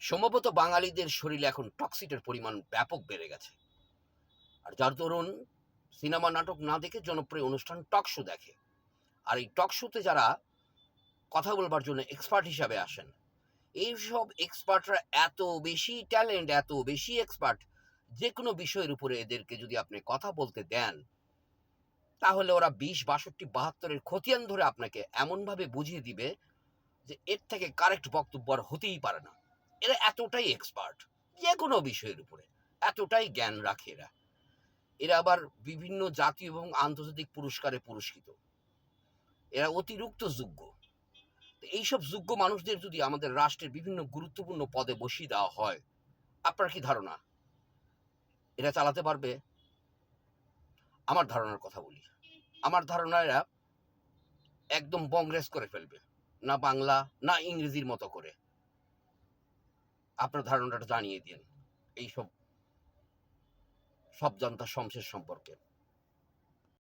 সম্ভবত বাঙালিদের শরীরে এখন টক্সিটের পরিমাণ ব্যাপক বেড়ে গেছে। আর যার দরুন সিনেমা নাটক না দেখে জনপ্রিয় অনুষ্ঠান টক শো দেখে। আর এই টক শোতে যারা কথা বলবার জন্য এক্সপার্ট হিসাবে আসেন, এইসব এক্সপার্টরা এত বেশি ট্যালেন্ট, এত বেশি এক্সপার্ট, যে কোনো বিষয়ের উপরে এদেরকে যদি আপনি কথা বলতে দেন, তাহলে ওরা 20, 62, 72-এর খতিয়ান ধরে আপনাকে এমনভাবে বুঝিয়ে দিবে যে এর থেকে কারেক্ট বক্তব্য আর হতেই পারে না। এরা এতটাই এক্সপার্ট যে কোনো বিষয়ের উপরে, এতটাই জ্ঞান রাখে এরা। এরা আবার বিভিন্ন জাতীয় এবং আন্তর্জাতিক পুরস্কারে পুরস্কৃত। এরা অতিরিক্ত যোগ্য। এইসব যোগ্য মানুষদের যদি আমাদের রাষ্ট্রের বিভিন্ন গুরুত্বপূর্ণ পদে বসিয়ে দেওয়া হয়, আপনার কি ধারণা এরা চালাতে পারবে? আমার ধারণার কথা বলি। আমার ধারণা এরা একদম বংরেজ করে ফেলবে, না বাংলা না ইংরেজির মতো করে। আপনার ধারণাটা জানিয়ে দিন এইসব সব জান্তা শমশের সম্পর্কে।